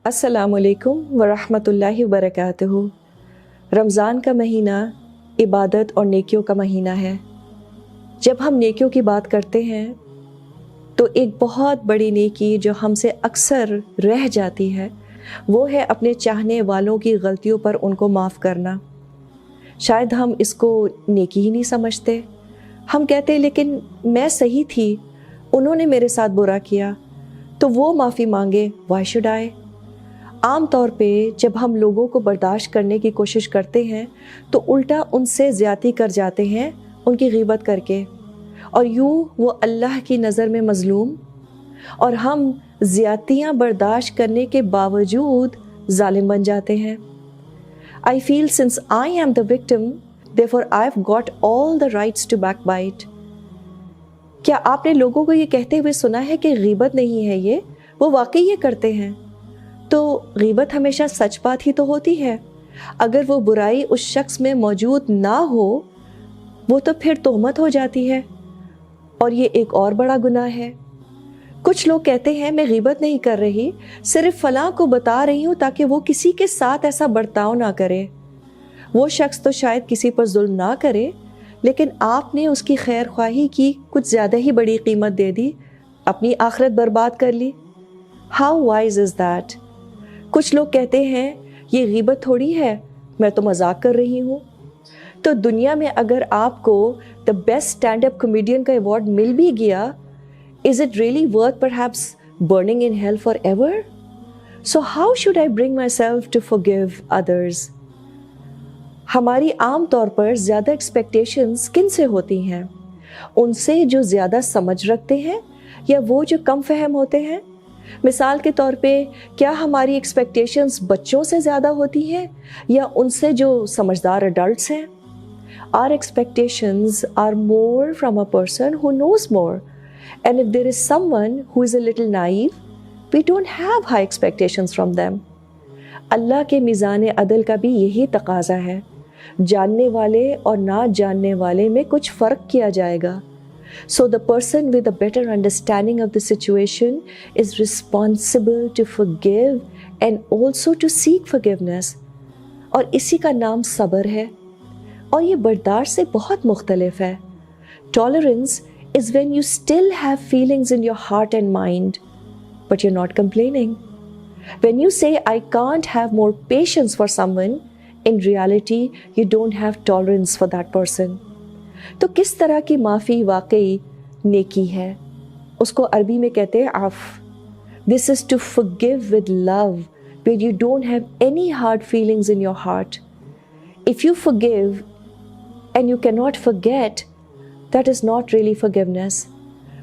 अस्सलाम वालेकुम वरहमतुल्लाहि वबरकातुहू। रमज़ान का महीना इबादत और नेकियों का महीना है। जब हम नेकियों की बात करते हैं तो एक बहुत बड़ी नेकी जो हमसे अक्सर रह जाती है वो है अपने चाहने वालों की गलतियों पर उनको माफ़ करना। शायद हम इसको नेकी ही नहीं समझते। हम कहते हैं लेकिन मैं सही थी, उन्होंने मेरे साथ बुरा किया तो वो माफ़ी मांगे, व्हाई शुड आई। आम तौर पे जब हम लोगों को बर्दाश्त करने की कोशिश करते हैं तो उल्टा उनसे ज़्यादती कर जाते हैं उनकी गीबत करके, और यूँ वो अल्लाह की नज़र में मज़लूम, और हम ज़्यादतियाँ बर्दाश्त करने के बावजूद ज़ालिम बन जाते हैं। I feel since I am the victim, therefore I've got all the rights to backbite. क्या आपने लोगों को ये कहते हुए सुना है कि गीबत नहीं है ये, वो वाकई ये करते हैं? तो गीबत हमेशा सच बात ही तो होती है। अगर वो बुराई उस शख्स में मौजूद ना हो वो तो फिर तोहमत हो जाती है, और ये एक और बड़ा गुनाह है। कुछ लोग कहते हैं मैं गीबत नहीं कर रही, सिर्फ फलां को बता रही हूँ ताकि वो किसी के साथ ऐसा बर्ताव ना करे। वो शख्स तो शायद किसी पर जुल्म ना करे, लेकिन आपने उसकी खैर ख्वाही की कुछ ज़्यादा ही बड़ी कीमत दे दी, अपनी आखिरत बर्बाद कर ली। How wise is that? कुछ लोग कहते हैं ये गीबत थोड़ी है, मैं तो मजाक कर रही हूँ। तो दुनिया में अगर आपको the best stand up comedian का अवार्ड मिल भी गया, is it really worth perhaps burning in hell for ever? So how should I bring my self to forgive others? हमारी आम तौर पर ज़्यादा एक्सपेक्टेशंस किन से होती हैं? उनसे जो ज़्यादा समझ रखते हैं या वो जो कम फहम होते हैं? मिसाल के तौर पे क्या हमारी एक्सपेक्टेशंस बच्चों से ज़्यादा होती हैं या उनसे जो समझदार अडल्ट्स हैं? Our expectations are more from a person who knows more, and if there is someone who is a little naive, we don't have high expectations from them. अल्लाह के मीज़ान अदल का भी यही तकाज़ा है, जानने वाले और ना जानने वाले में कुछ फ़र्क किया जाएगा। So the person with a better understanding of the situation is responsible to forgive and also to seek forgiveness. और इसी का नाम सब्र है, और ये बर्दाश्त से बहुत मुख्तलिफ है। Tolerance is when you still have feelings in your heart and mind, but you're not complaining. When you say, I can't have more patience for someone, in reality, you don't have tolerance for that person. तो किस तरह की माफ़ी वाकई नेकी है? उसको अरबी में कहते हैं of. This is to forgive with love, where you don't have any hard feelings in your heart. If you forgive and you cannot forget, that is not really forgiveness.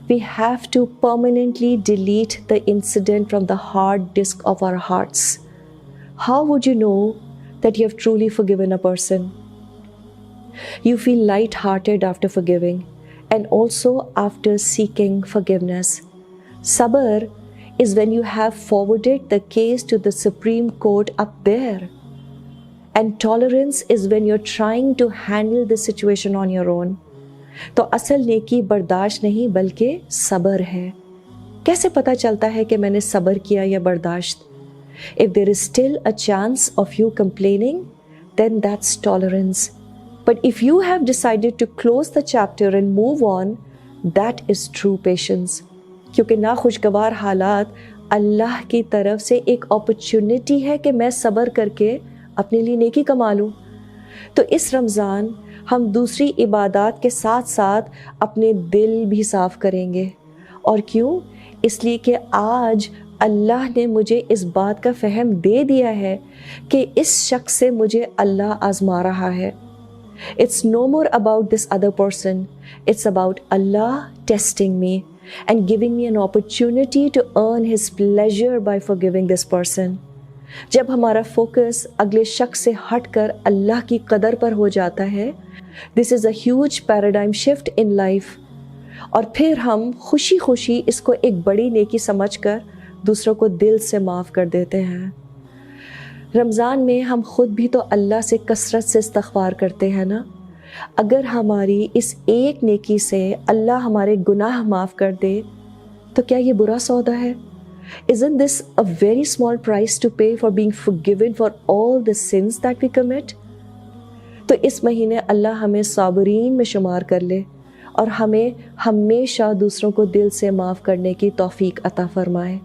We have to permanently delete the incident from the hard disk of our hearts. How would you know that you have truly forgiven a person? You feel light-hearted after forgiving and also after seeking forgiveness. Sabr is when you have forwarded the case to the Supreme Court up there. And tolerance is when you're trying to handle the situation on your own. तो असल नेकी बर्दाश्त नहीं बल्कि सब्र है। कैसे पता चलता है कि मैंने सब्र किया या बर्दाश्त? If there is still a chance of you complaining, then that's tolerance. But if you have decided to close the chapter and move on, that is true patience. क्योंकि नाखुशगवार हालात अल्लाह की तरफ से एक अपॉर्चुनिटी है कि मैं सब्र करके अपने लिए नेकी कमा लूँ। तो इस रमज़ान हम दूसरी इबादत के साथ साथ अपने दिल भी साफ़ करेंगे। और क्यों? इसलिए कि आज अल्लाह ने मुझे इस बात का फ़हम दे दिया है कि इस शख्स से मुझे अल्लाह आज़मा रहा है। It's no more about this other person. It's about Allah testing me and giving me an opportunity to earn His pleasure by forgiving this person. जब हमारा फोकस अगले शख्स से हटकर अल्लाह की कदर पर हो जाता है, this is a huge paradigm shift in life. और फिर हम खुशी खुशी इसको एक बड़ी नेकी समझकर दूसरों को दिल से माफ़ कर देते हैं। रमज़ान में हम ख़ुद भी तो अल्लाह से कसरत से इस्तग़फ़ार करते हैं ना। अगर हमारी इस एक नेकी से अल्लाह हमारे गुनाह माफ़ कर दे तो क्या ये बुरा सौदा है? Isn't this a very small price to pay for being forgiven for all the sins that we commit? تو اس مہینے اللہ ہمیں صابرین میں شمار کر لے اور ہمیں ہمیشہ دوسروں کو دل سے معاف کرنے کی توفیق عطا فرمائے۔